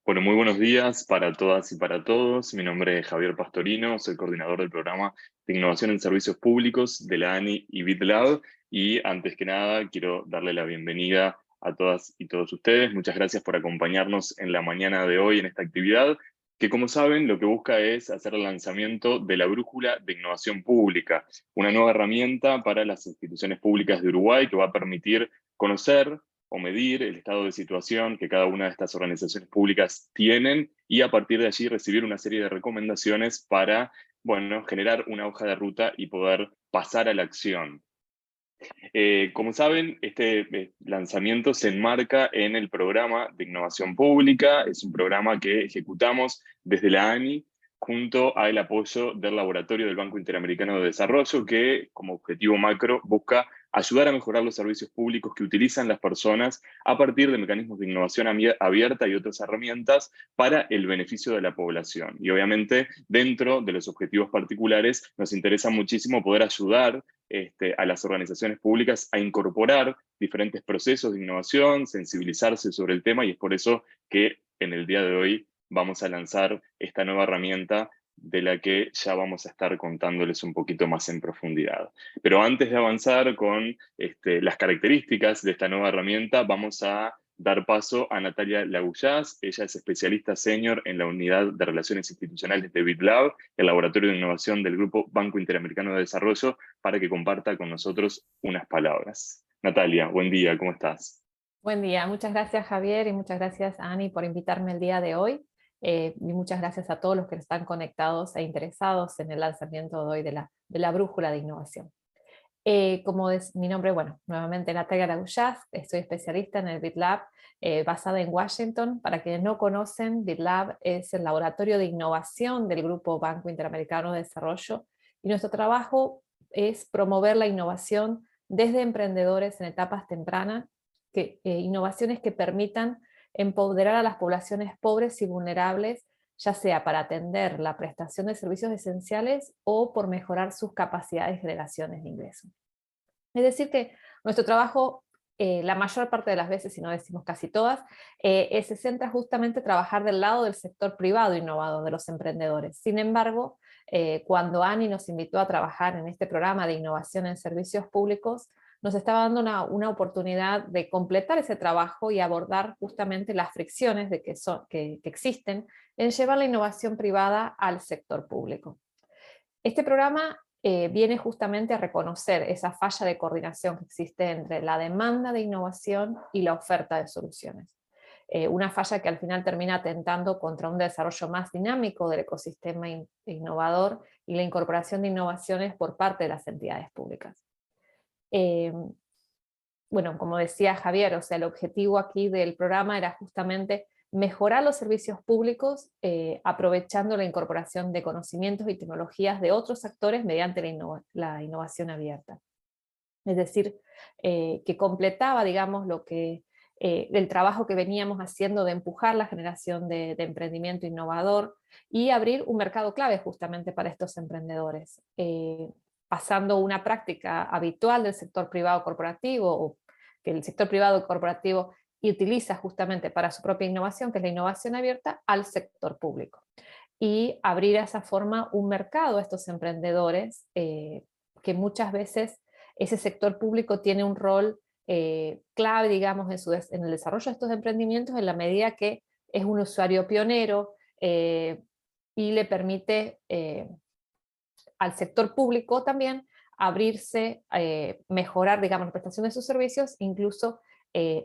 Bueno, muy buenos días para todas y para todos. Mi nombre es Javier Pastorino, soy coordinador del programa de Innovación en Servicios Públicos de la ANI y BitLab. Y antes que nada, quiero darle la bienvenida a todas y todos ustedes. Muchas gracias por acompañarnos en la mañana de hoy en esta actividad, que como saben, lo que busca es hacer el lanzamiento de la Brújula de Innovación Pública, una nueva herramienta para las instituciones públicas de Uruguay que va a permitir conocer o medir el estado de situación que cada una de estas organizaciones públicas tienen y a partir de allí recibir una serie de recomendaciones para, bueno, generar una hoja de ruta y poder pasar a la acción. Como saben, este lanzamiento se enmarca en el programa de innovación pública. Es un programa que ejecutamos desde la ANI junto al apoyo del Laboratorio del Banco Interamericano de Desarrollo, que como objetivo macro busca ayudar a mejorar los servicios públicos que utilizan las personas a partir de mecanismos de innovación abierta y otras herramientas para el beneficio de la población. Y obviamente, dentro de los objetivos particulares, nos interesa muchísimo poder ayudar a las organizaciones públicas a incorporar diferentes procesos de innovación, sensibilizarse sobre el tema, y es por eso que en el día de hoy vamos a lanzar esta nueva herramienta de la que ya vamos a estar contándoles un poquito más en profundidad. Pero antes de avanzar con las características de esta nueva herramienta, vamos a dar paso a Natalia Lagullás. Ella es especialista senior en la Unidad de Relaciones Institucionales de BitLab, el Laboratorio de Innovación del Grupo Banco Interamericano de Desarrollo, para que comparta con nosotros unas palabras. Natalia, buen día, ¿cómo estás? Buen día, muchas gracias Javier y muchas gracias Ani por invitarme el día de hoy y muchas gracias a todos los que están conectados e interesados en el lanzamiento de hoy de la Brújula de Innovación. Como es mi nombre, bueno, nuevamente Natalia Lagullás, soy especialista en el BitLab basada en Washington. Para quienes no conocen, BitLab es el laboratorio de innovación del Grupo Banco Interamericano de Desarrollo y nuestro trabajo es promover la innovación desde emprendedores en etapas tempranas, innovaciones que permitan empoderar a las poblaciones pobres y vulnerables, ya sea para atender la prestación de servicios esenciales o por mejorar sus capacidades de generaciones de ingresos. Es decir que nuestro trabajo, la mayor parte de las veces, si no decimos casi todas, se centra justamente en trabajar del lado del sector privado innovador, de los emprendedores. Sin embargo, cuando Ani nos invitó a trabajar en este programa de innovación en servicios públicos, nos estaba dando una oportunidad de completar ese trabajo y abordar justamente las fricciones que existen en llevar la innovación privada al sector público. Este programa viene justamente a reconocer esa falla de coordinación que existe entre la demanda de innovación y la oferta de soluciones. Una falla que al final termina atentando contra un desarrollo más dinámico del ecosistema innovador y la incorporación de innovaciones por parte de las entidades públicas. Eh, bueno, como decía Javier, o sea, el objetivo aquí del programa era justamente mejorar los servicios públicos aprovechando la incorporación de conocimientos y tecnologías de otros actores mediante la innovación abierta. Es decir, que completaba, digamos, el trabajo que veníamos haciendo de empujar la generación de emprendimiento innovador y abrir un mercado clave justamente para estos emprendedores, pasando una práctica habitual del sector privado corporativo o que el sector privado corporativo utiliza justamente para su propia innovación, que es la innovación abierta, al sector público. Y abrir de esa forma un mercado a estos emprendedores que muchas veces ese sector público tiene un rol clave, digamos, en el desarrollo de estos emprendimientos en la medida que es un usuario pionero y le permite al sector público también abrirse, mejorar, digamos, la prestación de sus servicios, incluso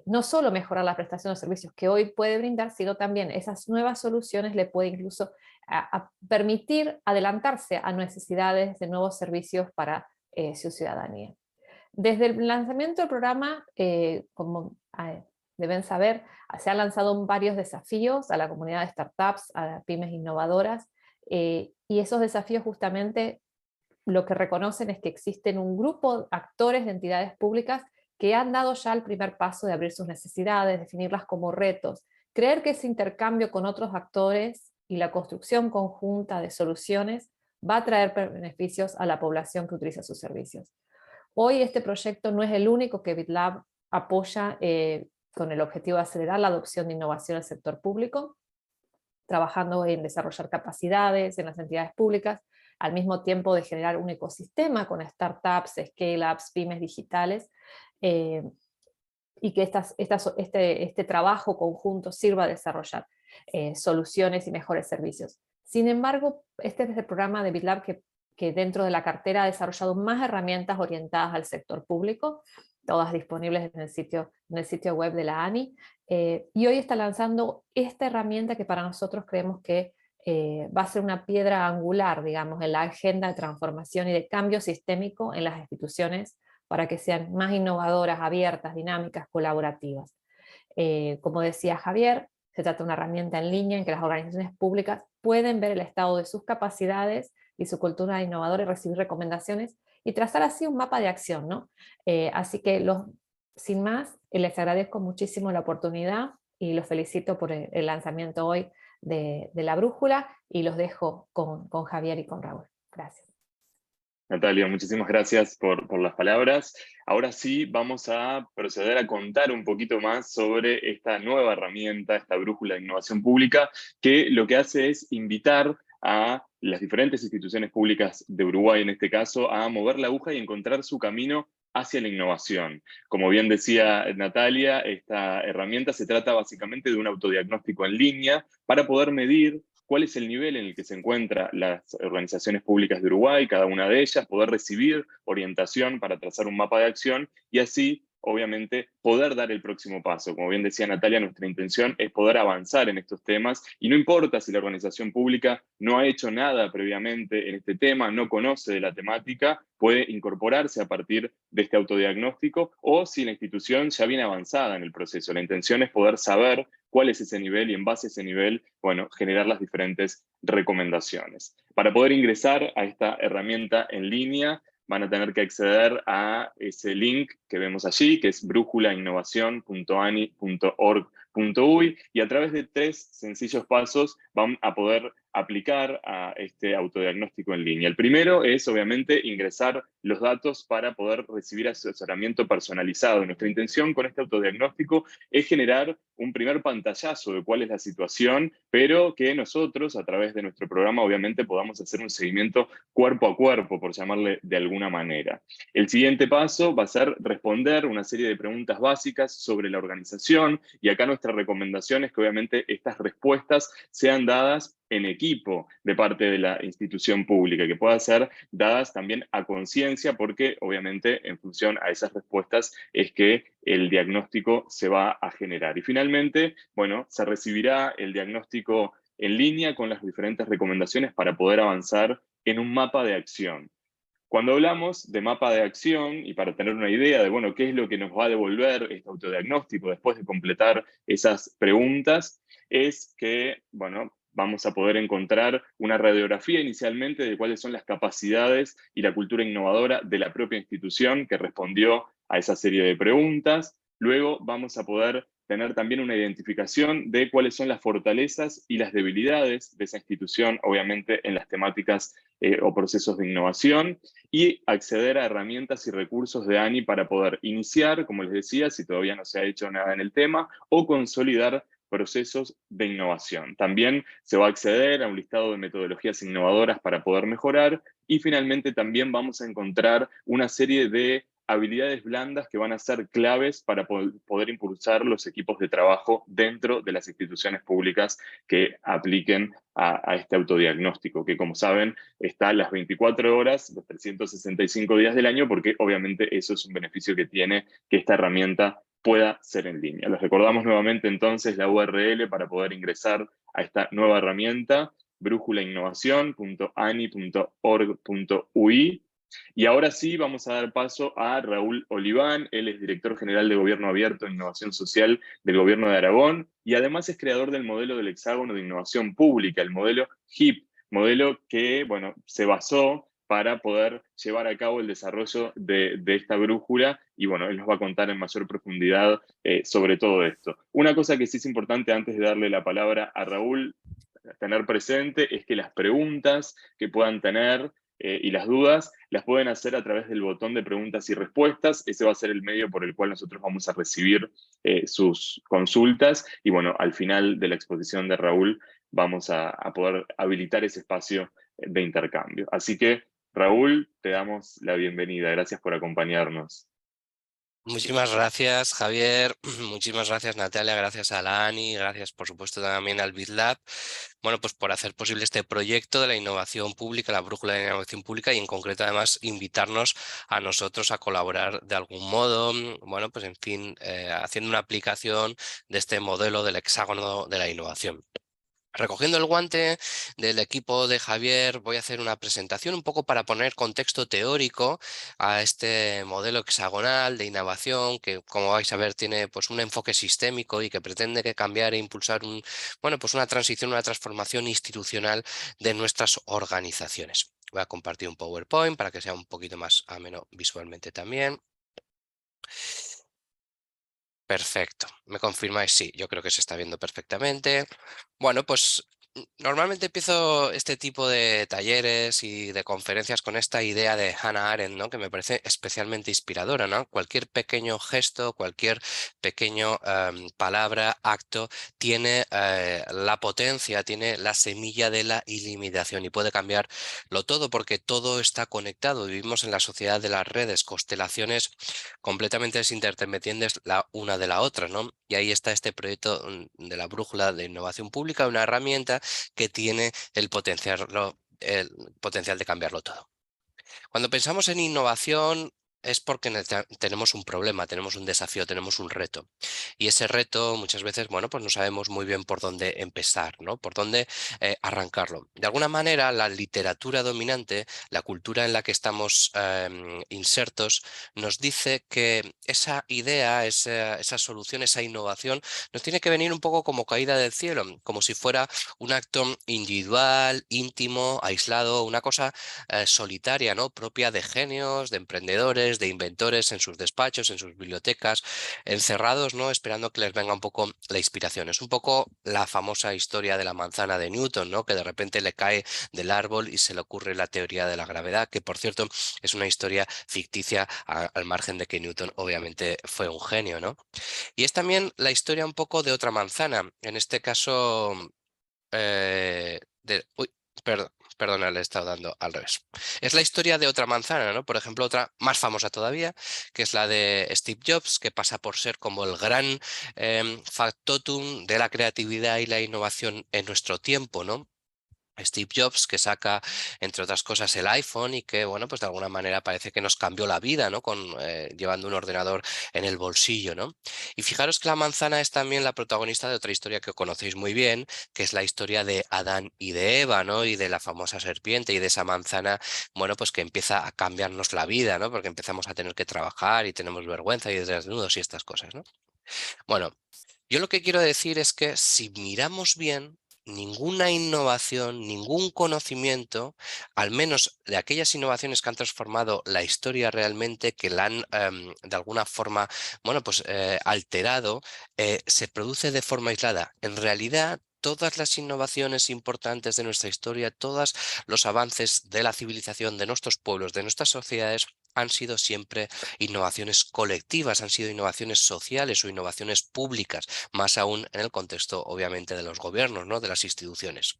no solo mejorar la prestación de servicios que hoy puede brindar, sino también esas nuevas soluciones le puede incluso a permitir adelantarse a necesidades de nuevos servicios para su ciudadanía. Desde el lanzamiento del programa, como deben saber, se han lanzado varios desafíos a la comunidad de startups, a pymes innovadoras, y esos desafíos justamente lo que reconocen es que existen un grupo de actores de entidades públicas que han dado ya el primer paso de abrir sus necesidades, definirlas como retos, creer que ese intercambio con otros actores y la construcción conjunta de soluciones va a traer beneficios a la población que utiliza sus servicios. Hoy este proyecto no es el único que BitLab apoya con el objetivo de acelerar la adopción de innovación al sector público. trabajando en desarrollar capacidades en las entidades públicas, al mismo tiempo de generar un ecosistema con startups, scale-ups, pymes digitales, y que este trabajo conjunto sirva a desarrollar soluciones y mejores servicios. Sin embargo, este es el programa de BitLab que dentro de la cartera ha desarrollado más herramientas orientadas al sector público, todas disponibles en el sitio web de la ANI, y hoy está lanzando esta herramienta que para nosotros creemos que va a ser una piedra angular, digamos, en la agenda de transformación y de cambio sistémico en las instituciones para que sean más innovadoras, abiertas, dinámicas, colaborativas. Como decía Javier, se trata de una herramienta en línea en que las organizaciones públicas pueden ver el estado de sus capacidades y su cultura innovadora y recibir recomendaciones y trazar así un mapa de acción, ¿no? Así que sin más, les agradezco muchísimo la oportunidad y los felicito por el lanzamiento hoy de la brújula y los dejo con Javier y con Raúl. Gracias. Natalia, muchísimas gracias por las palabras. Ahora sí, vamos a proceder a contar un poquito más sobre esta nueva herramienta, esta brújula de innovación pública, que lo que hace es invitar a las diferentes instituciones públicas de Uruguay, en este caso, a mover la aguja y encontrar su camino hacia la innovación. Como bien decía Natalia, esta herramienta se trata básicamente de un autodiagnóstico en línea para poder medir cuál es el nivel en el que se encuentran las organizaciones públicas de Uruguay, cada una de ellas, poder recibir orientación para trazar un mapa de acción y así, obviamente, poder dar el próximo paso. Como bien decía Natalia, nuestra intención es poder avanzar en estos temas y no importa si la organización pública no ha hecho nada previamente en este tema, no conoce de la temática, puede incorporarse a partir de este autodiagnóstico o si la institución ya viene avanzada en el proceso. La intención es poder saber cuál es ese nivel y en base a ese nivel, bueno, generar las diferentes recomendaciones. Para poder ingresar a esta herramienta en línea, van a tener que acceder a ese link que vemos allí, que es brújulainnovación.ani.org.uy, y a través de 3 sencillos pasos van a poder aplicar a este autodiagnóstico en línea. El primero es, obviamente, ingresar los datos para poder recibir asesoramiento personalizado. Nuestra intención con este autodiagnóstico es generar un primer pantallazo de cuál es la situación, pero que nosotros, a través de nuestro programa, obviamente podamos hacer un seguimiento cuerpo a cuerpo, por llamarle de alguna manera. El siguiente paso va a ser responder una serie de preguntas básicas sobre la organización, y acá nuestra recomendación es que obviamente estas respuestas sean dadas en equipo de parte de la institución pública, que puedan ser dadas también a conciencia, porque obviamente en función a esas respuestas es que el diagnóstico se va a generar. Y finalmente, bueno, se recibirá el diagnóstico en línea con las diferentes recomendaciones para poder avanzar en un mapa de acción. Cuando hablamos de mapa de acción, y para tener una idea de, bueno, qué es lo que nos va a devolver este autodiagnóstico después de completar esas preguntas, es que, bueno, vamos a poder encontrar una radiografía inicialmente de cuáles son las capacidades y la cultura innovadora de la propia institución que respondió a esa serie de preguntas. Luego vamos a poder tener también una identificación de cuáles son las fortalezas y las debilidades de esa institución, obviamente en las temáticas o procesos de innovación, y acceder a herramientas y recursos de ANI para poder iniciar, como les decía, si todavía no se ha hecho nada en el tema, o consolidar procesos de innovación. También se va a acceder a un listado de metodologías innovadoras para poder mejorar y finalmente también vamos a encontrar una serie de habilidades blandas que van a ser claves para poder impulsar los equipos de trabajo dentro de las instituciones públicas que apliquen a este autodiagnóstico, que como saben está a las 24 horas, los 365 días del año, porque obviamente eso es un beneficio que tiene que esta herramienta pueda ser en línea. Les recordamos nuevamente entonces la URL para poder ingresar a esta nueva herramienta, brújulainnovación.ani.org.ui. Y ahora sí vamos a dar paso a Raúl Oliván. Él es director general de Gobierno Abierto e Innovación Social del Gobierno de Aragón y además es creador del modelo del hexágono de innovación pública, el modelo HIP, modelo que, bueno, se basó para poder llevar a cabo el desarrollo de esta brújula y bueno, él nos va a contar en mayor profundidad sobre todo esto. Una cosa que sí es importante antes de darle la palabra a Raúl, tener presente es que las preguntas que puedan tener y las dudas, las pueden hacer a través del botón de preguntas y respuestas. Ese va a ser el medio por el cual nosotros vamos a recibir sus consultas. Y bueno, al final de la exposición de Raúl vamos a poder habilitar ese espacio de intercambio. Así que, Raúl, te damos la bienvenida. Gracias por acompañarnos. Muchísimas gracias, Javier. Muchísimas gracias, Natalia. Gracias a la ANI. Gracias, por supuesto, también al BitLab. Bueno, pues por hacer posible este proyecto de la innovación pública, la brújula de la innovación pública y en concreto, además, invitarnos a nosotros a colaborar de algún modo. Bueno, pues en fin, haciendo una aplicación de este modelo del hexágono de la innovación. Recogiendo el guante del equipo de Javier, voy a hacer una presentación un poco para poner contexto teórico a este modelo hexagonal de innovación que, como vais a ver, tiene pues un enfoque sistémico y que pretende cambiar e impulsar pues una transición, una transformación institucional de nuestras organizaciones. Voy a compartir un PowerPoint para que sea un poquito más ameno visualmente también. Perfecto, ¿me confirmáis? Sí, yo creo que se está viendo perfectamente. Bueno, pues normalmente empiezo este tipo de talleres y de conferencias con esta idea de Hannah Arendt, ¿no? Que me parece especialmente inspiradora, ¿no? Cualquier pequeño gesto, cualquier pequeño palabra, acto, tiene la potencia, tiene la semilla de la ilimitación y puede cambiarlo todo porque todo está conectado. Vivimos en la sociedad de las redes, constelaciones completamente interdependientes la una de la otra, ¿no? Y ahí está este proyecto de la brújula de innovación pública, una herramienta que tiene el potencial de cambiarlo todo. Cuando pensamos en innovación es porque tenemos un problema, tenemos un desafío, tenemos un reto. Y ese reto muchas veces, bueno, pues no sabemos muy bien por dónde empezar, ¿no? Por dónde arrancarlo. De alguna manera, la literatura dominante, la cultura en la que estamos insertos, nos dice que esa idea, esa solución, esa innovación, nos tiene que venir un poco como caída del cielo, como si fuera un acto individual, íntimo, aislado, una cosa solitaria, ¿no? Propia de genios, de emprendedores, de inventores en sus despachos, en sus bibliotecas, encerrados, ¿no? Esperando que les venga un poco la inspiración. Es un poco la famosa historia de la manzana de Newton, ¿no? Que de repente le cae del árbol y se le ocurre la teoría de la gravedad, que por cierto es una historia ficticia al margen de que Newton obviamente fue un genio, ¿no? Y es también la historia un poco de otra manzana, en este caso uy, perdona, le he estado dando al revés. Es la historia de otra manzana, ¿no? Por ejemplo, otra más famosa todavía, que es la de Steve Jobs, que pasa por ser como el gran factotum de la creatividad y la innovación en nuestro tiempo, ¿no? Steve Jobs, que saca, entre otras cosas, el iPhone y que, bueno, pues de alguna manera parece que nos cambió la vida, ¿no? Llevando un ordenador en el bolsillo, ¿no? Y fijaros que la manzana es también la protagonista de otra historia que conocéis muy bien, que es la historia de Adán y de Eva, ¿no? Y de la famosa serpiente y de esa manzana, bueno, pues que empieza a cambiarnos la vida, ¿no? Porque empezamos a tener que trabajar y tenemos vergüenza y desnudos y estas cosas, ¿no? Bueno, yo lo que quiero decir es que si miramos bien, ninguna innovación, ningún conocimiento, al menos de aquellas innovaciones que han transformado la historia realmente, que la han de alguna forma, bueno, pues alterado, se produce de forma aislada. En realidad, todas las innovaciones importantes de nuestra historia, todos los avances de la civilización, de nuestros pueblos, de nuestras sociedades, han sido siempre innovaciones colectivas, han sido innovaciones sociales o innovaciones públicas, más aún en el contexto, obviamente, de los gobiernos, ¿no? De las instituciones.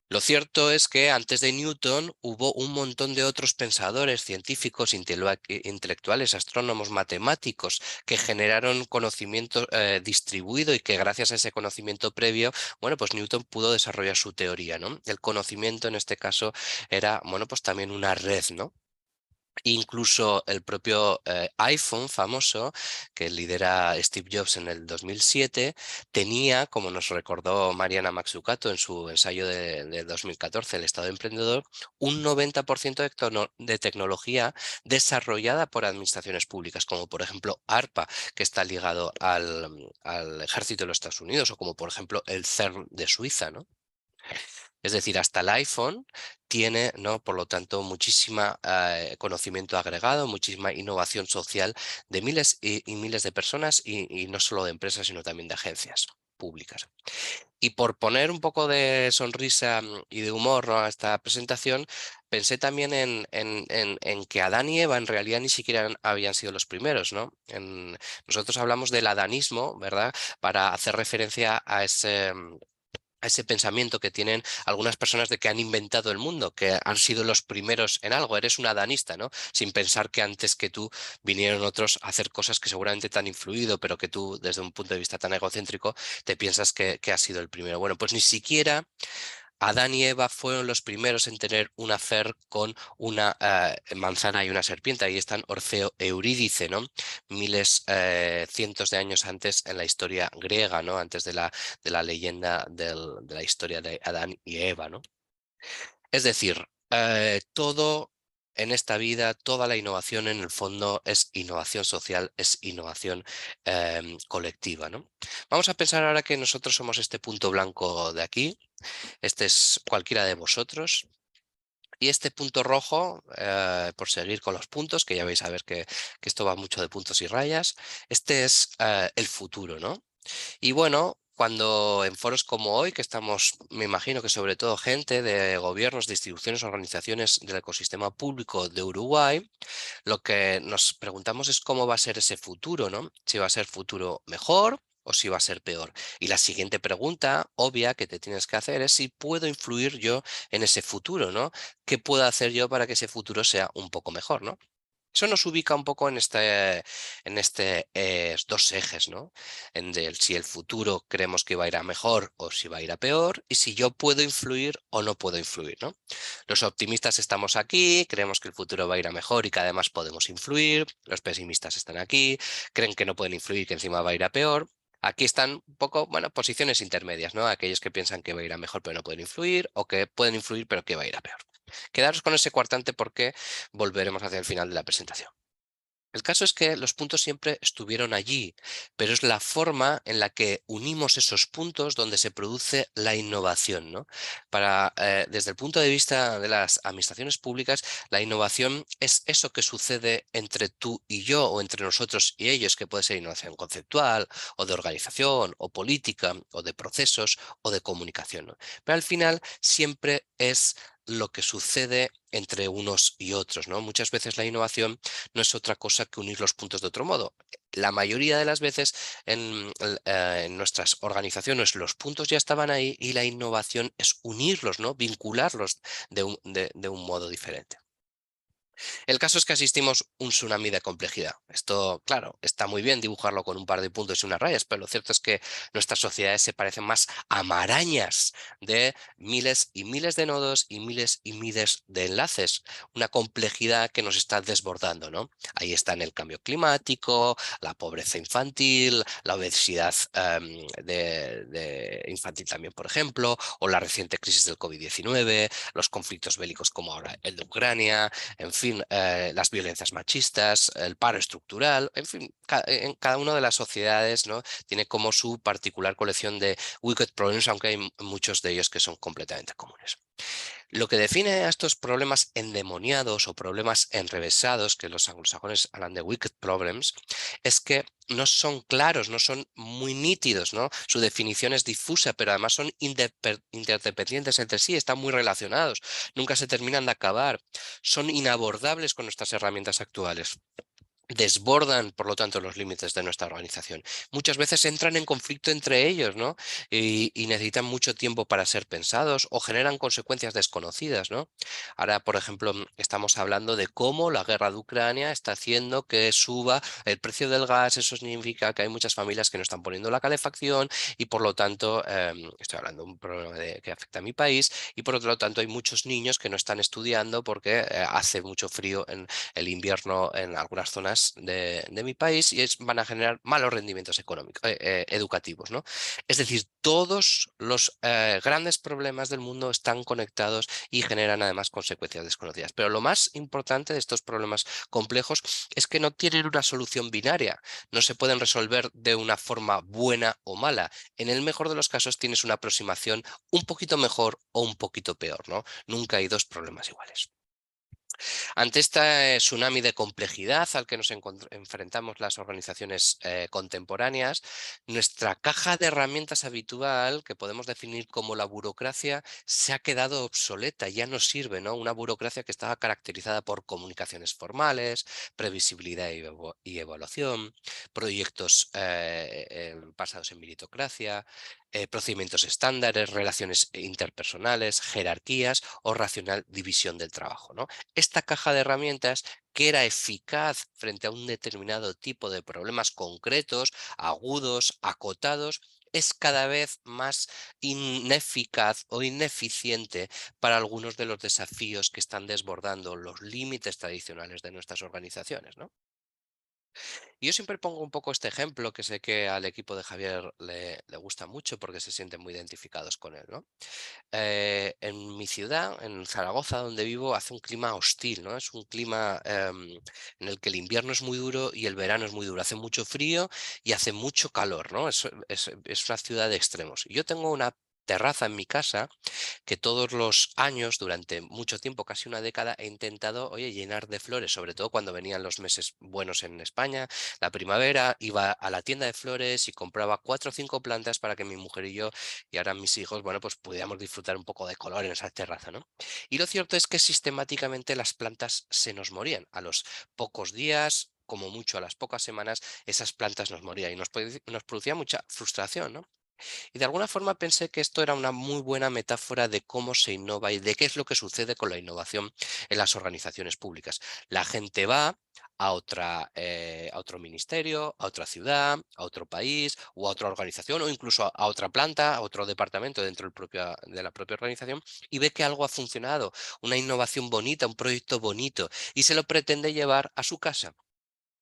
Lo cierto es que antes de Newton hubo un montón de otros pensadores, científicos, intelectuales, astrónomos, matemáticos, que generaron conocimiento distribuido y que gracias a ese conocimiento previo, bueno, pues Newton pudo desarrollar su teoría, ¿no? El conocimiento en este caso era, bueno, pues también una red, ¿no? Incluso el propio iPhone famoso, que lidera Steve Jobs en el 2007, tenía, como nos recordó Mariana Mazzucato en su ensayo de 2014, El Estado Emprendedor, un 90% de tecnología desarrollada por administraciones públicas, como por ejemplo ARPA, que está ligado al ejército de los Estados Unidos, o como por ejemplo el CERN de Suiza, ¿no? Es decir, hasta el iPhone tiene, ¿no? Por lo tanto, muchísima conocimiento agregado, muchísima innovación social de miles y miles de personas y no solo de empresas, sino también de agencias. públicas. Y por poner un poco de sonrisa y de humor, ¿no?, a esta presentación, pensé también en que Adán y Eva en realidad ni siquiera habían sido los primeros, ¿no? Nosotros hablamos del adanismo, ¿verdad?, para hacer referencia a ese pensamiento que tienen algunas personas de que han inventado el mundo, que han sido los primeros en algo. Eres un adanista, ¿no? Sin pensar que antes que tú vinieron otros a hacer cosas que seguramente te han influido, pero que tú, desde un punto de vista tan egocéntrico, te piensas que has sido el primero. Bueno, pues ni siquiera Adán y Eva fueron los primeros en tener un affair con una manzana y una serpiente. Ahí están Orfeo e Eurídice, ¿no? Miles, cientos de años antes en la historia griega, ¿no? Antes de la leyenda de la historia de Adán y Eva, ¿no? Es decir, todo en esta vida, toda la innovación en el fondo es innovación social, es innovación colectiva, ¿no? Vamos a pensar ahora que nosotros somos este punto blanco de aquí. Este es cualquiera de vosotros. Y este punto rojo, por seguir con los puntos, que ya vais a ver que esto va mucho de puntos y rayas, este es el futuro, ¿no? Y bueno, cuando en foros como hoy, que estamos, me imagino que sobre todo gente de gobiernos, de instituciones, organizaciones del ecosistema público de Uruguay, lo que nos preguntamos es cómo va a ser ese futuro, ¿no? Si va a ser futuro mejor o si va a ser peor. Y la siguiente pregunta obvia que te tienes que hacer es si puedo influir yo en ese futuro, ¿no? ¿Qué puedo hacer yo para que ese futuro sea un poco mejor, ¿no? Eso nos ubica un poco en dos ejes, ¿no? Si el futuro creemos que va a ir a mejor o si va a ir a peor, y si yo puedo influir o no puedo influir, ¿no? Los optimistas estamos aquí, creemos que el futuro va a ir a mejor y que además podemos influir. Los pesimistas están aquí, creen que no pueden influir, que encima va a ir a peor. Aquí están un poco, bueno, posiciones intermedias, ¿no? Aquellos que piensan que va a ir a mejor pero no pueden influir, o que pueden influir pero que va a ir a peor. Quedaros con ese cuartante porque volveremos hacia el final de la presentación. El caso es que los puntos siempre estuvieron allí, pero es la forma en la que unimos esos puntos donde se produce la innovación, ¿no? Desde el punto de vista de las administraciones públicas, la innovación es eso que sucede entre tú y yo, o entre nosotros y ellos, que puede ser innovación conceptual, o de organización, o política, o de procesos, o de comunicación, ¿no? Pero al final siempre es lo que sucede entre unos y otros, ¿no? Muchas veces la innovación no es otra cosa que unir los puntos de otro modo. La mayoría de las veces en nuestras organizaciones los puntos ya estaban ahí y la innovación es unirlos, ¿no? Vincularlos de un modo diferente. El caso es que asistimos a un tsunami de complejidad. Esto, claro, está muy bien dibujarlo con un par de puntos y unas rayas, pero lo cierto es que nuestras sociedades se parecen más a marañas de miles y miles de nodos y miles de enlaces. Una complejidad que nos está desbordando, ¿no? Ahí están el cambio climático, la pobreza infantil, la obesidad infantil también, por ejemplo, o la reciente crisis del COVID-19, los conflictos bélicos como ahora el de Ucrania, en fin, las violencias machistas, el paro estructural, en fin, en cada una de las sociedades, ¿no?, tiene como su particular colección de wicked problems, aunque hay muchos de ellos que son completamente comunes. Lo que define a estos problemas endemoniados o problemas enrevesados, que los anglosajones hablan de wicked problems, es que no son claros, no son muy nítidos, ¿no? Su definición es difusa, pero además son interdependientes entre sí, están muy relacionados, nunca se terminan de acabar, son inabordables con nuestras herramientas actuales. Desbordan, por lo tanto, los límites de nuestra organización. Muchas veces entran en conflicto entre ellos, ¿no? Y necesitan mucho tiempo para ser pensados o generan consecuencias desconocidas, ¿no? Ahora, por ejemplo, estamos hablando de cómo la guerra de Ucrania está haciendo que suba el precio del gas. Eso significa que hay muchas familias que no están poniendo la calefacción y, por lo tanto, estoy hablando de un problema que afecta a mi país, y por otro tanto hay muchos niños que no están estudiando porque hace mucho frío en el invierno en algunas zonas de mi país, y van a generar malos rendimientos económicos, educativos, ¿no? Es decir, todos los grandes problemas del mundo están conectados y generan además consecuencias desconocidas. Pero lo más importante de estos problemas complejos es que no tienen una solución binaria, no se pueden resolver de una forma buena o mala. En el mejor de los casos tienes una aproximación un poquito mejor o un poquito peor, ¿no? Nunca hay dos problemas iguales. Ante este tsunami de complejidad al que nos enfrentamos las organizaciones contemporáneas, nuestra caja de herramientas habitual, que podemos definir como la burocracia, se ha quedado obsoleta, ya no sirve, ¿no? Una burocracia que estaba caracterizada por comunicaciones formales, previsibilidad y evaluación, proyectos basados en meritocracia, procedimientos estándares, relaciones interpersonales, jerarquías o racional división del trabajo, ¿no? Esta caja de herramientas, que era eficaz frente a un determinado tipo de problemas concretos, agudos, acotados, es cada vez más ineficaz o ineficiente para algunos de los desafíos que están desbordando los límites tradicionales de nuestras organizaciones, ¿no? Y yo siempre pongo un poco este ejemplo, que sé que al equipo de Javier le gusta mucho porque se sienten muy identificados con él, ¿no? En mi ciudad, en Zaragoza, donde vivo, hace un clima hostil, ¿no? Es un clima en el que el invierno es muy duro y el verano es muy duro. Hace mucho frío y hace mucho calor, ¿no? Es una ciudad de extremos. Y yo tengo una terraza en mi casa que todos los años, durante mucho tiempo, casi una década, he intentado, oye, llenar de flores, sobre todo cuando venían los meses buenos en España, la primavera, iba a la tienda de flores y compraba 4 o 5 plantas para que mi mujer y yo, y ahora mis hijos, bueno, pues pudiéramos disfrutar un poco de color en esa terraza, ¿no? Y lo cierto es que sistemáticamente las plantas se nos morían. A los pocos días, como mucho a las pocas semanas, esas plantas nos morían y nos producía mucha frustración, ¿no? Y de alguna forma pensé que esto era una muy buena metáfora de cómo se innova y de qué es lo que sucede con la innovación en las organizaciones públicas. La gente va a otro ministerio, a otra ciudad, a otro país o a otra organización o incluso a otra planta, a otro departamento dentro de la propia organización y ve que algo ha funcionado, una innovación bonita, un proyecto bonito y se lo pretende llevar a su casa.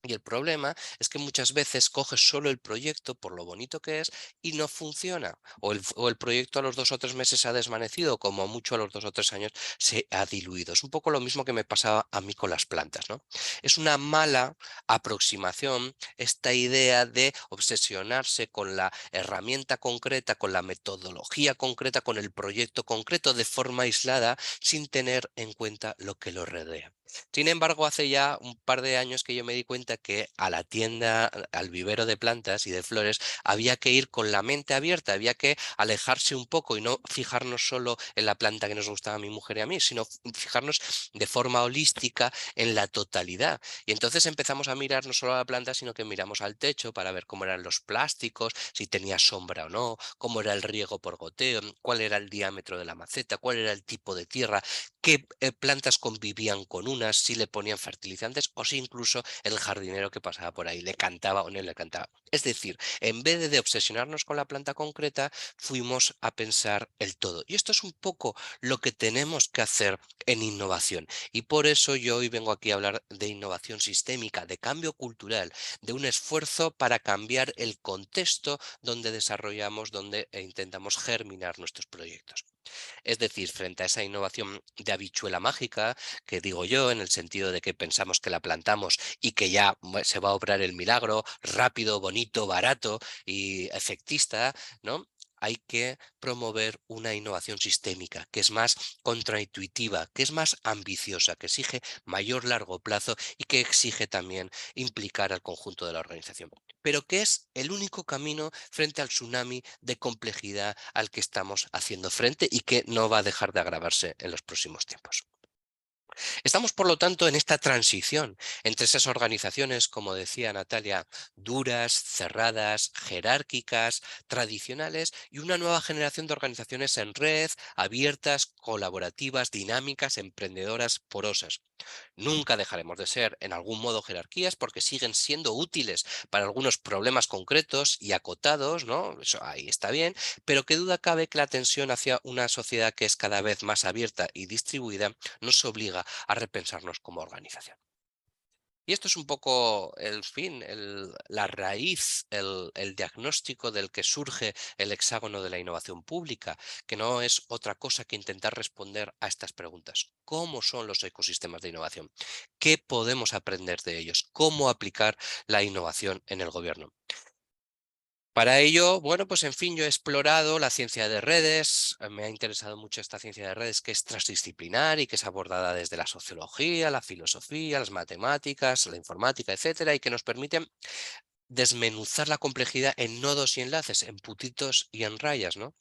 Y el problema es que muchas veces coges solo el proyecto por lo bonito que es y no funciona. O el proyecto a los 2 o 3 meses se ha desvanecido, como mucho a los 2 o 3 años se ha diluido. Es un poco lo mismo que me pasaba a mí con las plantas, ¿no? Es una mala aproximación esta idea de obsesionarse con la herramienta concreta, con la metodología concreta, con el proyecto concreto de forma aislada, sin tener en cuenta lo que lo rodea. Sin embargo, hace ya un par de años que yo me di cuenta que a la tienda, al vivero de plantas y de flores, había que ir con la mente abierta, había que alejarse un poco y no fijarnos solo en la planta que nos gustaba a mi mujer y a mí, sino fijarnos de forma holística en la totalidad. Y entonces empezamos a mirar no solo a la planta, sino que miramos al techo para ver cómo eran los plásticos, si tenía sombra o no, cómo era el riego por goteo, cuál era el diámetro de la maceta, cuál era el tipo de tierra, qué plantas convivían con unas, si le ponían fertilizantes o si incluso el jardinero que pasaba por ahí le cantaba o no le cantaba. Es decir, en vez de obsesionarnos con la planta concreta, fuimos a pensar el todo. Y esto es un poco lo que tenemos que hacer en innovación. Y por eso yo hoy vengo aquí a hablar de innovación sistémica, de cambio cultural, de un esfuerzo para cambiar el contexto donde desarrollamos, donde intentamos germinar nuestros proyectos. Es decir, frente a esa innovación de habichuela mágica, que digo yo, en el sentido de que pensamos que la plantamos y que ya se va a obrar el milagro, rápido, bonito, barato y efectista, ¿no? Hay que promover una innovación sistémica, que es más contraintuitiva, que es más ambiciosa, que exige mayor largo plazo y que exige también implicar al conjunto de la organización, pero que es el único camino frente al tsunami de complejidad al que estamos haciendo frente y que no va a dejar de agravarse en los próximos tiempos. Estamos, por lo tanto, en esta transición entre esas organizaciones, como decía Natalia, duras, cerradas, jerárquicas, tradicionales, y una nueva generación de organizaciones en red, abiertas, colaborativas, dinámicas, emprendedoras, porosas. Nunca dejaremos de ser en algún modo jerarquías porque siguen siendo útiles para algunos problemas concretos y acotados, ¿no? Eso ahí está bien, pero qué duda cabe que la tensión hacia una sociedad que es cada vez más abierta y distribuida nos obliga a repensarnos como organización. Y esto es un poco el fin, la raíz, el diagnóstico del que surge el hexágono de la innovación pública, que no es otra cosa que intentar responder a estas preguntas. ¿Cómo son los ecosistemas de innovación? ¿Qué podemos aprender de ellos? ¿Cómo aplicar la innovación en el gobierno? Para ello, bueno, pues en fin, yo he explorado la ciencia de redes, me ha interesado mucho esta ciencia de redes que es transdisciplinar y que es abordada desde la sociología, la filosofía, las matemáticas, la informática, etcétera, y que nos permiten desmenuzar la complejidad en nodos y enlaces, en putitos y en rayas, ¿no?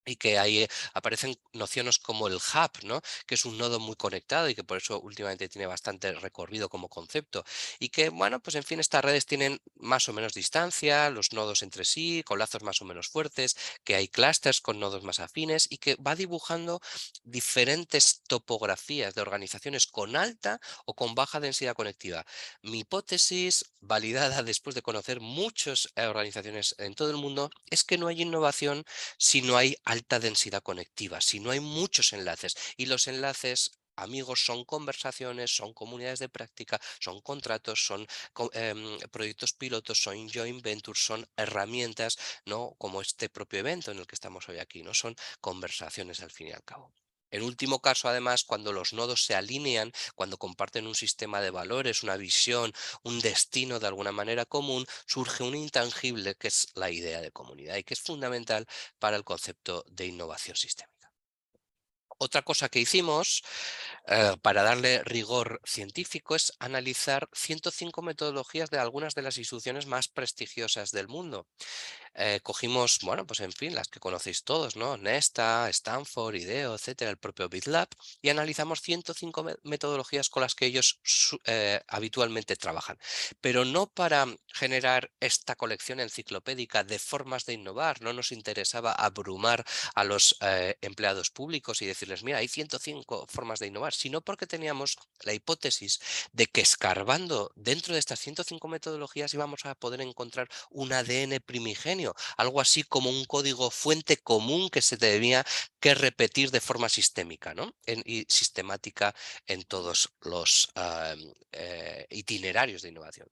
Y que ahí aparecen nociones como el hub, ¿no? Que es un nodo muy conectado y que por eso últimamente tiene bastante recorrido como concepto. Y que, bueno, pues en fin, estas redes tienen más o menos distancia, los nodos entre sí, con lazos más o menos fuertes, que hay clústeres con nodos más afines y que va dibujando diferentes topografías de organizaciones con alta o con baja densidad conectiva. Mi hipótesis, validada después de conocer muchas organizaciones en todo el mundo, es que no hay innovación si no hay alta densidad conectiva, si no hay muchos enlaces. Y los enlaces, amigos, son conversaciones, son comunidades de práctica, son contratos, son proyectos pilotos, son joint ventures, son herramientas, ¿no? Como este propio evento en el que estamos hoy aquí, ¿no? Son conversaciones al fin y al cabo. En último caso, además, cuando los nodos se alinean, cuando comparten un sistema de valores, una visión, un destino de alguna manera común, surge un intangible que es la idea de comunidad y que es fundamental para el concepto de innovación sistémica. Otra cosa que hicimos para darle rigor científico es analizar 105 metodologías de algunas de las instituciones más prestigiosas del mundo. Cogimos, bueno, pues en fin, las que conocéis todos, ¿no? Nesta, Stanford, IDEO, etcétera, el propio BitLab, y analizamos 105 metodologías con las que ellos habitualmente trabajan. Pero no para generar esta colección enciclopédica de formas de innovar, no nos interesaba abrumar a los empleados públicos y decirles, mira, hay 105 formas de innovar, sino porque teníamos la hipótesis de que escarbando dentro de estas 105 metodologías íbamos a poder encontrar un ADN primigenio, algo así como un código fuente común que se tenía que repetir de forma sistémica, ¿no? Y sistemática en todos los itinerarios de innovación.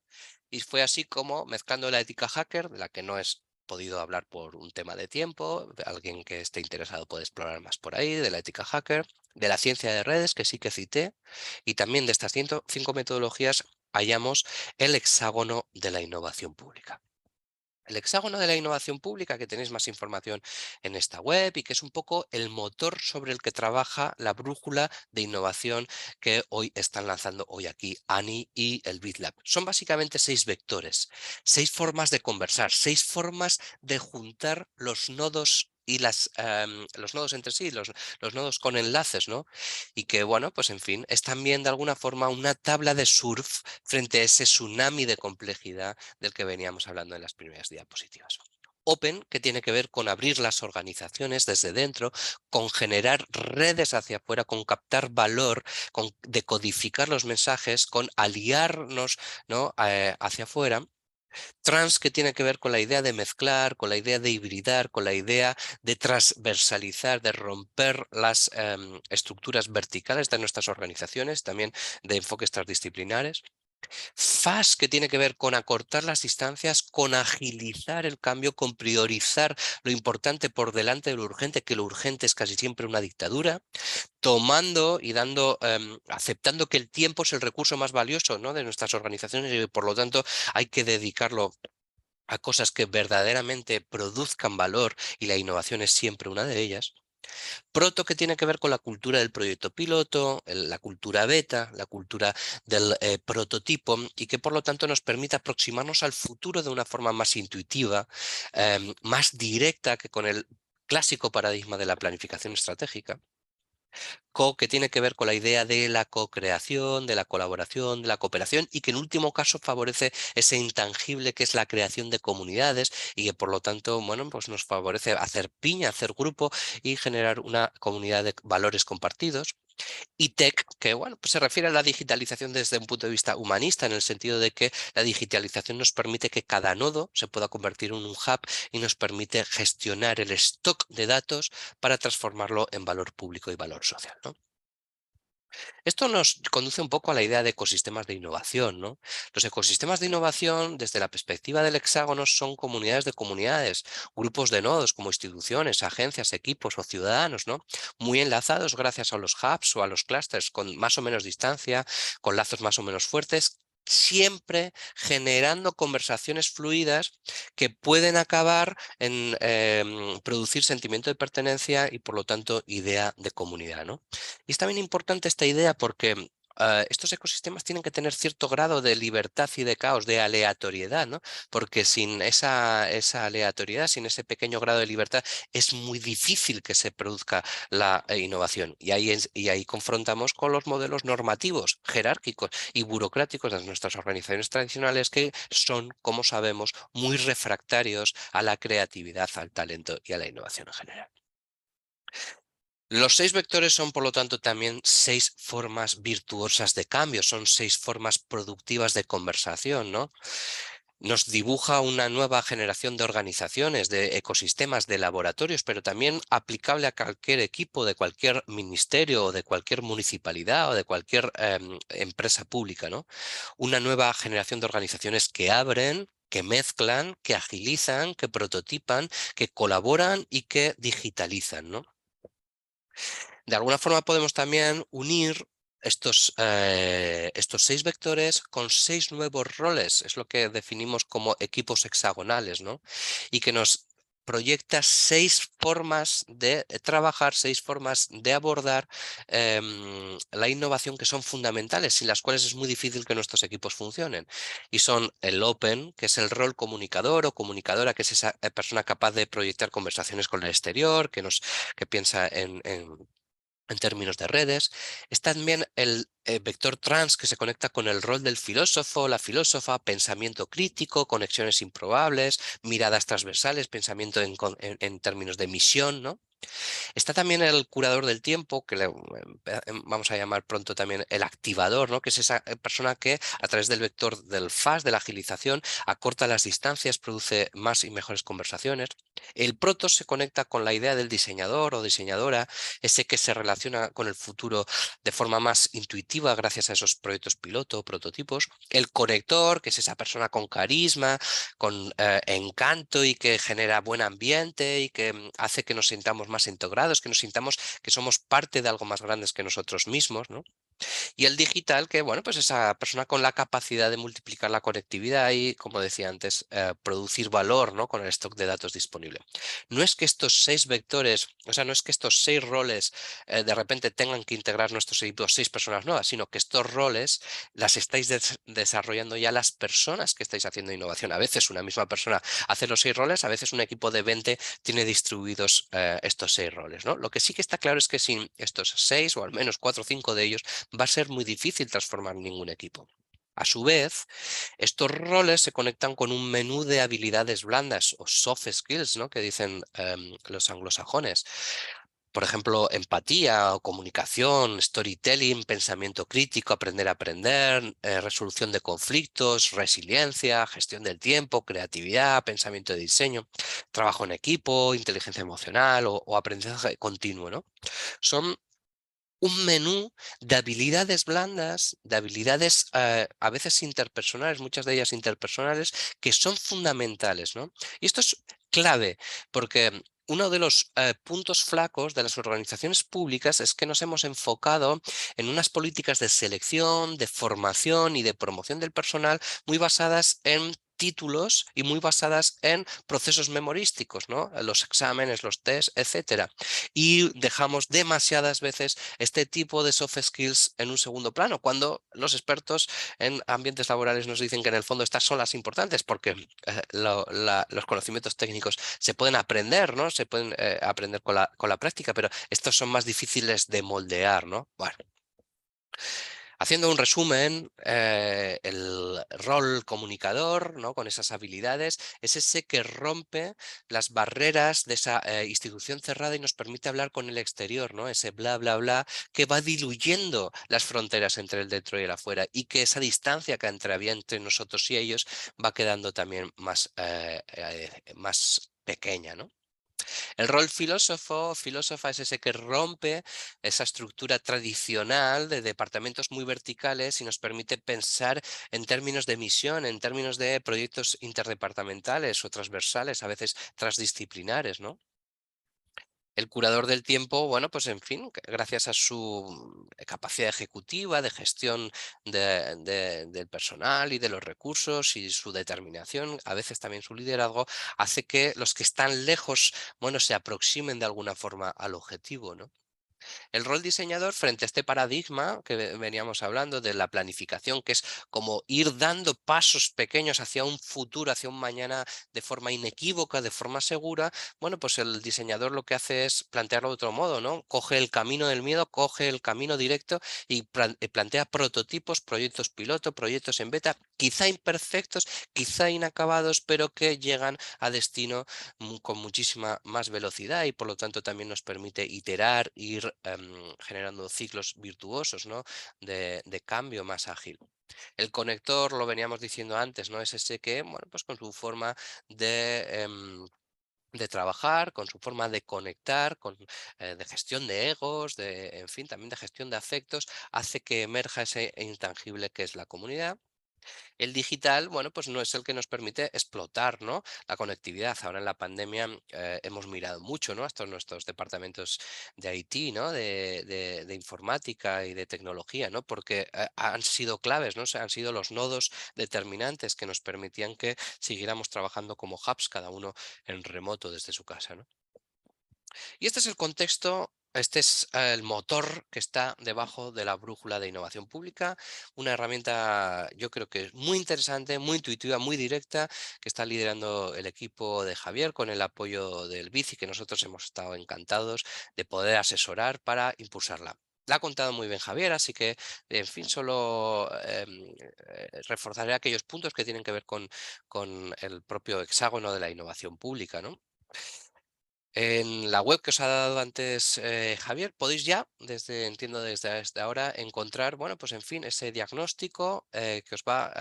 Y fue así como, mezclando la ética hacker, de la que no es podido hablar por un tema de tiempo, alguien que esté interesado puede explorar más por ahí, de la ética hacker, de la ciencia de redes, que sí que cité, y también de estas 105 metodologías hallamos el hexágono de la innovación pública. El hexágono de la innovación pública, que tenéis más información en esta web y que es un poco el motor sobre el que trabaja la brújula de innovación que hoy están lanzando hoy aquí Ani y el BitLab. Son básicamente 6 vectores, 6 formas de conversar, 6 formas de juntar los nodos y los nodos entre sí, los nodos con enlaces, ¿no? Y que, bueno, pues en fin, es también de alguna forma una tabla de surf frente a ese tsunami de complejidad del que veníamos hablando en las primeras diapositivas. Open, que tiene que ver con abrir las organizaciones desde dentro, con generar redes hacia afuera, con captar valor, con decodificar los mensajes, con aliarnos, ¿no? Hacia afuera. Trans, que tiene que ver con la idea de mezclar, con la idea de hibridar, con la idea de transversalizar, de romper las estructuras verticales de nuestras organizaciones, también de enfoques transdisciplinares. FAST, que tiene que ver con acortar las distancias, con agilizar el cambio, con priorizar lo importante por delante de lo urgente, que lo urgente es casi siempre una dictadura, tomando y dando, aceptando que el tiempo es el recurso más valioso, ¿no? De nuestras organizaciones y por lo tanto hay que dedicarlo a cosas que verdaderamente produzcan valor y la innovación es siempre una de ellas. Proto, que tiene que ver con la cultura del proyecto piloto, la cultura beta, la cultura del prototipo y que por lo tanto nos permite aproximarnos al futuro de una forma más intuitiva, más directa que con el clásico paradigma de la planificación estratégica. Co, que tiene que ver con la idea de la co-creación, de la colaboración, de la cooperación y que en último caso favorece ese intangible que es la creación de comunidades y que por lo tanto, bueno, pues nos favorece hacer piña, hacer grupo y generar una comunidad de valores compartidos. Y tech, que bueno, pues se refiere a la digitalización desde un punto de vista humanista, en el sentido de que la digitalización nos permite que cada nodo se pueda convertir en un hub y nos permite gestionar el stock de datos para transformarlo en valor público y valor social, ¿no? Esto nos conduce un poco a la idea de ecosistemas de innovación, ¿no? Los ecosistemas de innovación, desde la perspectiva del hexágono, son comunidades de comunidades, grupos de nodos como instituciones, agencias, equipos o ciudadanos, ¿no? Muy enlazados gracias a los hubs o a los clusters con más o menos distancia, con lazos más o menos fuertes, siempre generando conversaciones fluidas que pueden acabar en producir sentimiento de pertenencia y, por lo tanto, idea de comunidad, ¿no? Y es también importante esta idea porque estos ecosistemas tienen que tener cierto grado de libertad y de caos, de aleatoriedad, ¿no? Porque sin esa aleatoriedad, sin ese pequeño grado de libertad, es muy difícil que se produzca la innovación. Y ahí confrontamos con los modelos normativos, jerárquicos y burocráticos de nuestras organizaciones tradicionales, que son, como sabemos, muy refractarios a la creatividad, al talento y a la innovación en general. Los 6 vectores son, por lo tanto, también 6 formas virtuosas de cambio, son 6 formas productivas de conversación, ¿no? Nos dibuja una nueva generación de organizaciones, de ecosistemas, de laboratorios, pero también aplicable a cualquier equipo de cualquier ministerio o de cualquier municipalidad o de cualquier empresa pública, ¿no? Una nueva generación de organizaciones que abren, que mezclan, que agilizan, que prototipan, que colaboran y que digitalizan, ¿no? De alguna forma podemos también unir estos 6 vectores con 6 nuevos roles, es lo que definimos como equipos hexagonales, ¿no? Y que nos proyecta 6 formas de trabajar, 6 formas de abordar la innovación que son fundamentales, sin las cuales es muy difícil que nuestros equipos funcionen. Y son el Open, que es el rol comunicador o comunicadora, que es esa persona capaz de proyectar conversaciones con el exterior, que piensa en términos de redes. Es también el vector trans, que se conecta con el rol del filósofo, la filósofa, pensamiento crítico, conexiones improbables, miradas transversales, pensamiento en términos de misión, ¿no? Está también el curador del tiempo, que vamos a llamar pronto también el activador, ¿no? Que es esa persona que, a través del vector del fast, de la agilización, acorta las distancias, produce más y mejores conversaciones. El proto se conecta con la idea del diseñador o diseñadora, ese que se relaciona con el futuro de forma más intuitiva gracias a esos proyectos piloto o prototipos. El conector, que es esa persona con carisma, con encanto y que genera buen ambiente y que hace que nos sintamos más integrados, que nos sintamos que somos parte de algo más grande que nosotros mismos, ¿no? Y el digital, que bueno, pues esa persona con la capacidad de multiplicar la conectividad y, como decía antes, producir valor, ¿no? Con el stock de datos disponible. No es que estos 6 vectores, o sea, no es que estos 6 roles de repente tengan que integrar nuestros equipos 6 personas nuevas, sino que estos roles las estáis desarrollando ya las personas que estáis haciendo innovación. A veces una misma persona hace los 6 roles, a veces un equipo de 20 tiene distribuidos estos 6 roles, ¿no? Lo que sí que está claro es que sin estos 6 o al menos 4 o 5 de ellos va a ser muy difícil transformar ningún equipo. A su vez, estos roles se conectan con un menú de habilidades blandas o soft skills, ¿no? Que dicen los anglosajones. Por ejemplo, empatía o comunicación, storytelling, pensamiento crítico, aprender a aprender, resolución de conflictos, resiliencia, gestión del tiempo, creatividad, pensamiento de diseño, trabajo en equipo, inteligencia emocional o aprendizaje continuo, ¿no? Son un menú de habilidades blandas, de habilidades a veces interpersonales, muchas de ellas interpersonales, que son fundamentales, ¿no? Y esto es clave, porque uno de los puntos flacos de las organizaciones públicas es que nos hemos enfocado en unas políticas de selección, de formación y de promoción del personal muy basadas en títulos y muy basadas en procesos memorísticos, ¿no? Los exámenes, los test, etcétera. Y dejamos demasiadas veces este tipo de soft skills en un segundo plano, cuando los expertos en ambientes laborales nos dicen que en el fondo estas son las importantes, porque los conocimientos técnicos se pueden aprender, ¿no? Se pueden aprender con la práctica, pero estos son más difíciles de moldear, ¿no? Bueno. Haciendo un resumen, el rol comunicador, ¿no? Con esas habilidades, es ese que rompe las barreras de esa institución cerrada y nos permite hablar con el exterior, ¿no? Ese bla, bla, bla, que va diluyendo las fronteras entre el dentro y el afuera y que esa distancia que había entre nosotros y ellos va quedando también más pequeña, ¿no? El rol filósofo, filósofa es ese que rompe esa estructura tradicional de departamentos muy verticales y nos permite pensar en términos de misión, en términos de proyectos interdepartamentales o transversales, a veces transdisciplinares, ¿no? El curador del tiempo, bueno, pues en fin, gracias a su capacidad ejecutiva de gestión del personal y de los recursos y su determinación, a veces también su liderazgo, hace que los que están lejos, bueno, se aproximen de alguna forma al objetivo, ¿no? El rol diseñador frente a este paradigma que veníamos hablando de la planificación, que es como ir dando pasos pequeños hacia un futuro, hacia un mañana de forma inequívoca, de forma segura, bueno, pues el diseñador lo que hace es plantearlo de otro modo, ¿no? Coge el camino del miedo, coge el camino directo y plantea prototipos, proyectos piloto, proyectos en beta, quizá imperfectos, quizá inacabados, pero que llegan a destino con muchísima más velocidad y por lo tanto también nos permite iterar, ir generando ciclos virtuosos, ¿no? De cambio más ágil. El conector, lo veníamos diciendo antes, ¿no? Es ese que, bueno, pues con su forma de trabajar, con su forma de conectar, de gestión de egos, en fin, también de gestión de afectos, hace que emerja ese intangible que es la comunidad. El digital, bueno, pues no es el que nos permite explotar, ¿no? La conectividad. Ahora en la pandemia hemos mirado mucho, ¿no? Estos nuestros departamentos de IT, ¿no? De informática y de tecnología, ¿no? Porque han sido claves, ¿no? Han sido los nodos determinantes que nos permitían que siguiéramos trabajando como hubs, cada uno en remoto desde su casa, ¿no? Y este es el contexto, este es el motor que está debajo de la brújula de innovación pública, una herramienta yo creo que es muy interesante, muy intuitiva, muy directa, que está liderando el equipo de Javier con el apoyo del BICI, que nosotros hemos estado encantados de poder asesorar para impulsarla. La ha contado muy bien Javier, así que, en fin, solo reforzaré aquellos puntos que tienen que ver con el propio hexágono de la innovación pública, ¿no? En la web que os ha dado antes Javier, podéis ya, entiendo desde ahora, encontrar, bueno, pues en fin, ese diagnóstico que os va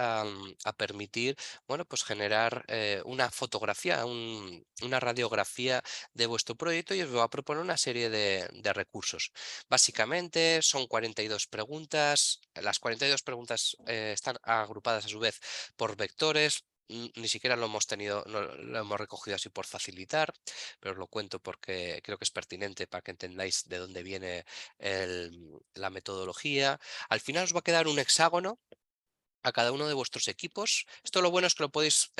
a permitir, bueno, pues generar una fotografía, una radiografía de vuestro proyecto y os va a proponer una serie de recursos. Básicamente son 42 preguntas. Las 42 preguntas están agrupadas a su vez por vectores. Ni siquiera lo hemos tenido, no, lo hemos recogido así por facilitar, pero os lo cuento porque creo que es pertinente para que entendáis de dónde viene la metodología. Al final os va a quedar un hexágono a cada uno de vuestros equipos. Esto lo bueno es que lo podéis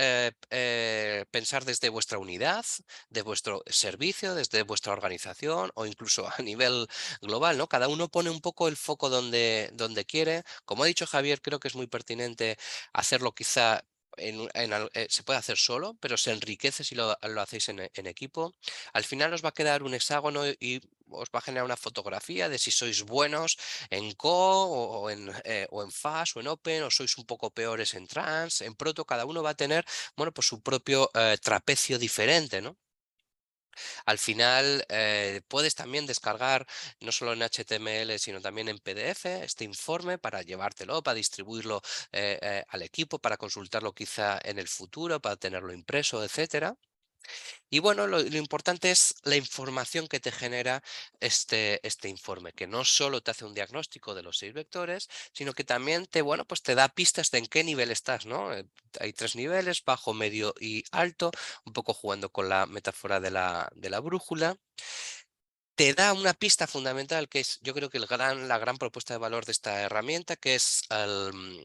pensar desde vuestra unidad, de vuestro servicio, desde vuestra organización o incluso a nivel global, ¿no? Cada uno pone un poco el foco donde quiere. Como ha dicho Javier, creo que es muy pertinente hacerlo quizá se puede hacer solo, pero se enriquece si lo hacéis en equipo. Al final os va a quedar un hexágono y os va a generar una fotografía de si sois buenos en Co o en Fast o en Open, o sois un poco peores en Trans, en Proto, cada uno va a tener, bueno, pues su propio trapecio diferente, ¿no? Al final puedes también descargar no solo en HTML, sino también en PDF este informe para llevártelo, para distribuirlo al equipo, para consultarlo quizá en el futuro, para tenerlo impreso, etcétera. Y bueno, lo importante es la información que te genera este informe, que no solo te hace un diagnóstico de los 6 vectores, sino que también bueno, pues te da pistas de en qué nivel estás, ¿no? Hay 3 niveles, bajo, medio y alto, un poco jugando con la metáfora de la brújula. Te da una pista fundamental que es, yo creo que la gran propuesta de valor de esta herramienta, que es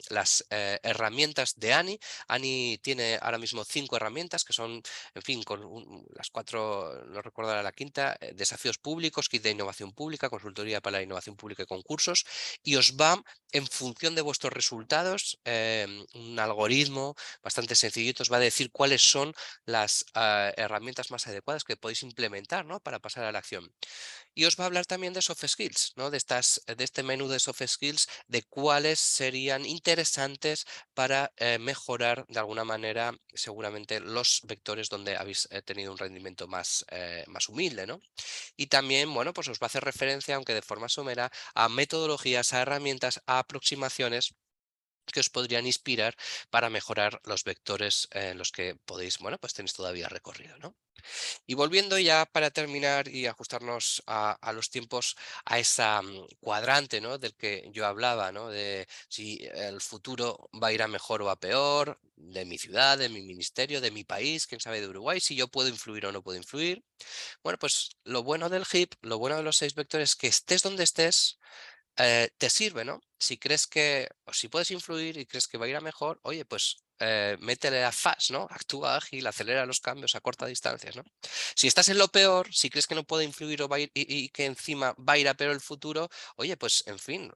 las herramientas de ANI. ANI tiene ahora mismo 5 herramientas que son, en fin, con las 4, no recuerdo ahora la quinta, desafíos públicos, kit de innovación pública, consultoría para la innovación pública y concursos, y os va, en función de vuestros resultados, un algoritmo bastante sencillito os va a decir cuáles son las herramientas más adecuadas que podéis implementar, ¿no? Para pasar a la acción. Y os va a hablar también de soft skills, ¿no? De este menú de soft skills, de cuáles serían interesantes para mejorar de alguna manera seguramente los vectores donde habéis tenido un rendimiento más humilde, ¿no? Y también, bueno, pues os va a hacer referencia, aunque de forma somera, a metodologías, a herramientas, a aproximaciones que os podrían inspirar para mejorar los vectores en los que podéis, bueno, pues tenéis todavía recorrido, ¿no? Y volviendo ya para terminar y ajustarnos a los tiempos, a esa cuadrante, ¿no?, del que yo hablaba, ¿no?, de si el futuro va a ir a mejor o a peor, de mi ciudad, de mi ministerio, de mi país, quién sabe de Uruguay, si yo puedo influir o no puedo influir. Bueno, pues lo bueno del HIP, lo bueno de los 6 vectores es que estés donde estés, te sirve, ¿no? Si crees que, o si puedes influir y crees que va a ir a mejor, oye, pues métele a fast, ¿no? Actúa ágil, acelera los cambios a corta distancias, ¿no? Si estás en lo peor, si crees que no puede influir o va a ir, y que encima va a ir a peor el futuro, oye, pues en fin,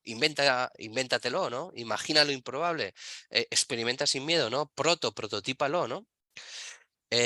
invéntatelo, ¿no? Imagina lo improbable, experimenta sin miedo, ¿no? Prototípalo, ¿no?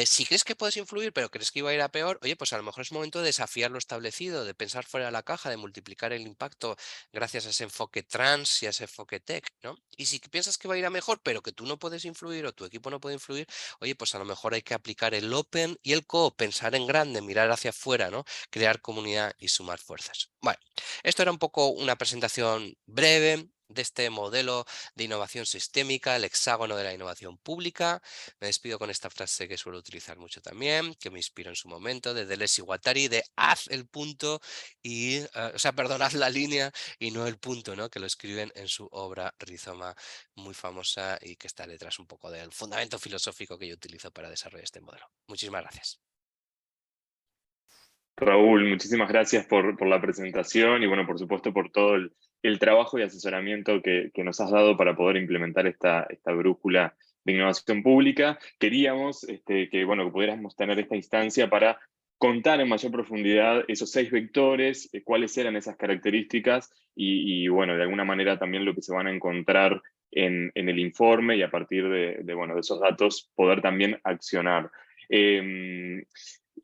Si crees que puedes influir, pero crees que iba a ir a peor, oye, pues a lo mejor es momento de desafiar lo establecido, de pensar fuera de la caja, de multiplicar el impacto gracias a ese enfoque trans y a ese enfoque tech, ¿no? Y si piensas que va a ir a mejor, pero que tú no puedes influir o tu equipo no puede influir, oye, pues a lo mejor hay que aplicar el open y el co, pensar en grande, mirar hacia afuera, ¿no? Crear comunidad y sumar fuerzas. Bueno, esto era un poco una presentación breve de este modelo de innovación sistémica, el hexágono de la innovación pública. Me despido con esta frase que suelo utilizar mucho también, que me inspiró en su momento, de Deleuze y Guattari, de haz el punto y, o sea, perdón, haz la línea y no el punto, ¿no? Que lo escriben en su obra Rizoma, muy famosa y que está detrás un poco del fundamento filosófico que yo utilizo para desarrollar este modelo. Muchísimas gracias. Raúl, muchísimas gracias por la presentación y bueno, por supuesto por todo el trabajo y asesoramiento que nos has dado para poder implementar esta brújula de innovación pública. Queríamos bueno, que pudiéramos tener esta instancia para contar en mayor profundidad esos 6 vectores, cuáles eran esas características y, bueno, de alguna manera también lo que se van a encontrar en el informe y a partir bueno, de esos datos poder también accionar.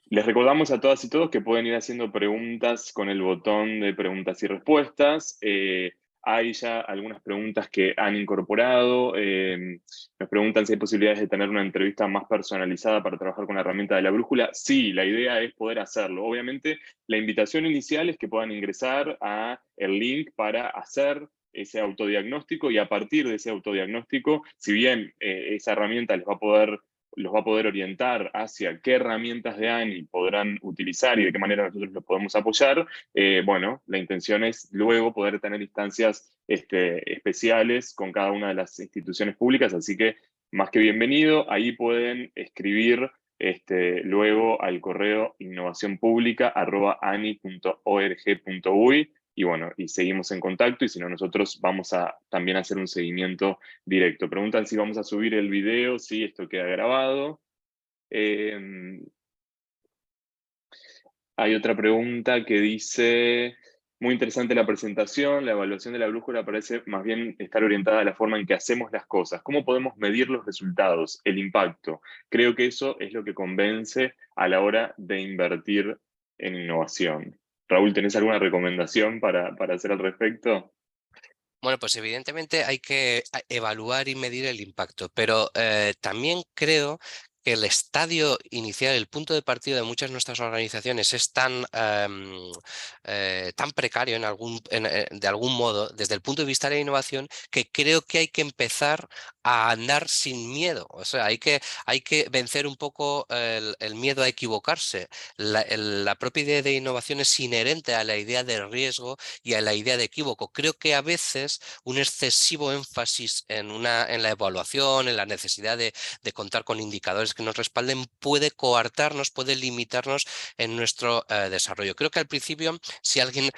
Les recordamos a todas y todos que pueden ir haciendo preguntas con el botón de preguntas y respuestas. Hay ya algunas preguntas que han incorporado. Nos preguntan si hay posibilidades de tener una entrevista más personalizada para trabajar con la herramienta de la brújula. Sí, la idea es poder hacerlo. Obviamente, la invitación inicial es que puedan ingresar a el link para hacer ese autodiagnóstico y a partir de ese autodiagnóstico, si bien esa herramienta los va a poder orientar hacia qué herramientas de ANI podrán utilizar y de qué manera nosotros los podemos apoyar, bueno, la intención es luego poder tener instancias especiales con cada una de las instituciones públicas, así que más que bienvenido, ahí pueden escribir luego al correo innovacionpublica@ani.org.uy y bueno, y seguimos en contacto y si no nosotros vamos a también hacer un seguimiento directo. Preguntan si vamos a subir el video, sí, esto queda grabado. Hay otra pregunta que dice, muy interesante la presentación, la evaluación de la brújula parece más bien estar orientada a la forma en que hacemos las cosas. ¿Cómo podemos medir los resultados, el impacto? Creo que eso es lo que convence a la hora de invertir en innovación. Raúl, ¿tenés alguna recomendación para hacer al respecto? Bueno, pues evidentemente hay que evaluar y medir el impacto, pero también creo que el estadio inicial, el punto de partida de muchas de nuestras organizaciones es tan precario de algún modo, desde el punto de vista de la innovación, que creo que hay que empezar a andar sin miedo. O sea, hay que vencer un poco el miedo a equivocarse. La propia idea de innovación es inherente a la idea de riesgo y a la idea de equívoco. Creo que a veces un excesivo énfasis en la evaluación, en la necesidad de contar con indicadores que nos respalden, puede coartarnos, puede limitarnos en nuestro desarrollo. Creo que al principio, si algún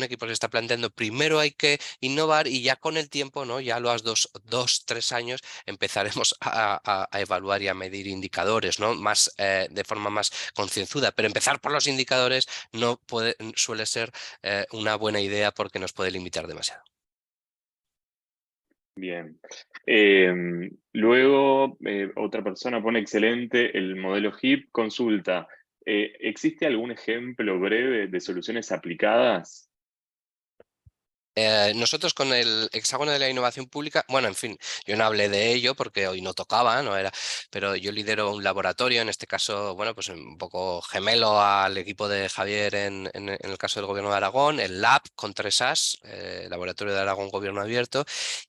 equipo se está planteando, primero hay que innovar y ya con el tiempo, ¿no? Ya a los dos, 3 años, empezaremos a evaluar y a medir indicadores, ¿no? De forma más concienzuda. Pero empezar por los indicadores suele ser una buena idea porque nos puede limitar demasiado. Bien. Luego, otra persona pone excelente el modelo HIP. Consulta, ¿existe algún ejemplo breve de soluciones aplicadas? Nosotros con el hexágono de la innovación pública, bueno, en fin, yo no hablé de ello porque hoy no tocaba, no era, pero yo lidero un laboratorio, en este caso, bueno, pues un poco gemelo al equipo de Javier en el caso del Gobierno de Aragón, el Lab con 3As, Laboratorio de Aragón Gobierno Abierto,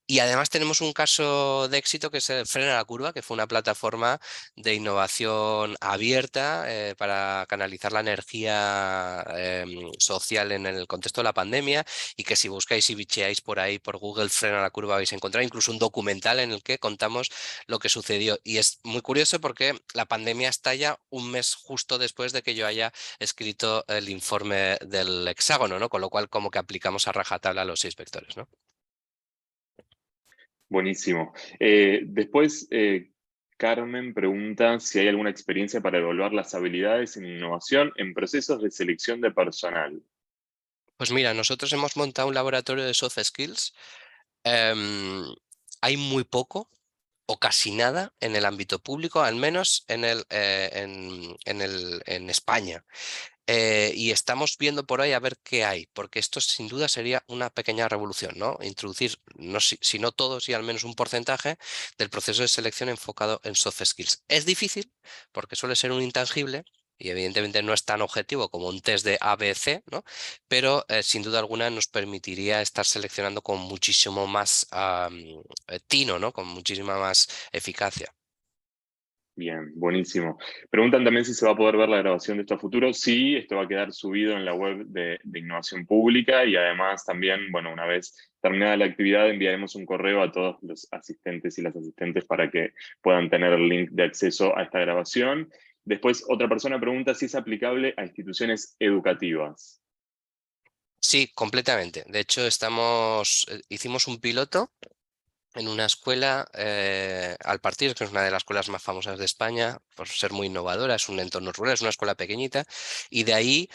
y además tenemos un caso de éxito que es el Frena la Curva, que fue una plataforma de innovación abierta para canalizar la energía social en el contexto de la pandemia, y que si buscáis y bicheáis por ahí por Google Frena la Curva vais a encontrar incluso un documental en el que contamos lo que sucedió. Y es muy curioso porque la pandemia estalla un mes justo después de que yo haya escrito el informe del hexágono, ¿no? Con lo cual como que aplicamos a rajatabla a los 6 vectores, ¿no? Buenísimo. Después, Carmen pregunta si hay alguna experiencia para evaluar las habilidades en innovación en procesos de selección de personal. Pues mira, nosotros hemos montado un laboratorio de soft skills. Em, Hay muy poco o casi nada en el ámbito público, al menos en España. Y estamos viendo por ahí a ver qué hay, porque esto sin duda sería una pequeña revolución, ¿no? Introducir, no, si no todos y al menos un porcentaje del proceso de selección enfocado en soft skills. Es difícil porque suele ser un intangible y evidentemente no es tan objetivo como un test de ABC, ¿no? Pero sin duda alguna nos permitiría estar seleccionando con muchísimo más tino, ¿no? Con muchísima más eficacia. Bien, buenísimo. Preguntan también si se va a poder ver la grabación de esto a futuro. Sí, esto va a quedar subido en la web de Innovación Pública y además también, bueno, una vez terminada la actividad enviaremos un correo a todos los asistentes y las asistentes para que puedan tener el link de acceso a esta grabación. Después, otra persona pregunta si es aplicable a instituciones educativas. Sí, completamente. De hecho, hicimos un piloto en una escuela, Alpartir, que es una de las escuelas más famosas de España, por ser muy innovadora, es un entorno rural, es una escuela pequeñita, y de ahí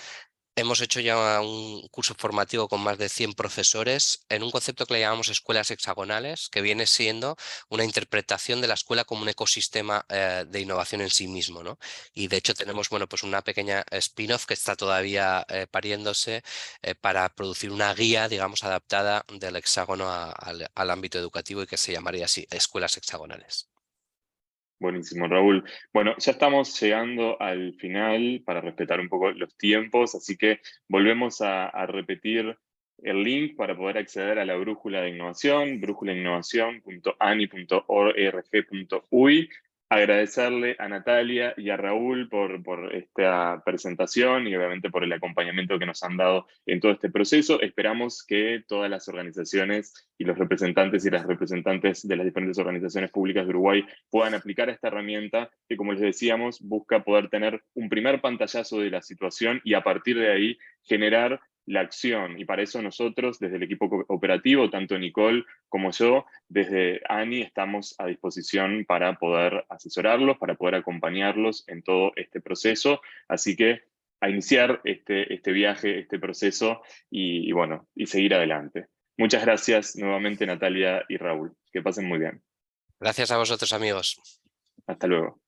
hemos hecho ya un curso formativo con más de 100 profesores en un concepto que le llamamos escuelas hexagonales, que viene siendo una interpretación de la escuela como un ecosistema de innovación en sí mismo, ¿no? Y de hecho tenemos, bueno, pues una pequeña spin-off que está todavía pariéndose para producir una guía, digamos, adaptada del hexágono al ámbito educativo y que se llamaría así, escuelas hexagonales. Buenísimo, Raúl. Bueno, ya estamos llegando al final para respetar un poco los tiempos, así que volvemos a repetir el link para poder acceder a la brújula de innovación, brújulainnovación.ani.org.uy. Agradecerle a Natalia y a Raúl por esta presentación y obviamente por el acompañamiento que nos han dado en todo este proceso. Esperamos que todas las organizaciones y los representantes y las representantes de las diferentes organizaciones públicas de Uruguay puedan aplicar esta herramienta que, como les decíamos, busca poder tener un primer pantallazo de la situación y a partir de ahí generar la acción. Y para eso nosotros, desde el equipo operativo, tanto Nicole como yo, desde ANI, estamos a disposición para poder asesorarlos, para poder acompañarlos en todo este proceso. Así que a iniciar este viaje, este proceso y bueno, y seguir adelante. Muchas gracias nuevamente, Natalia y Raúl. Que pasen muy bien. Gracias a vosotros, amigos. Hasta luego.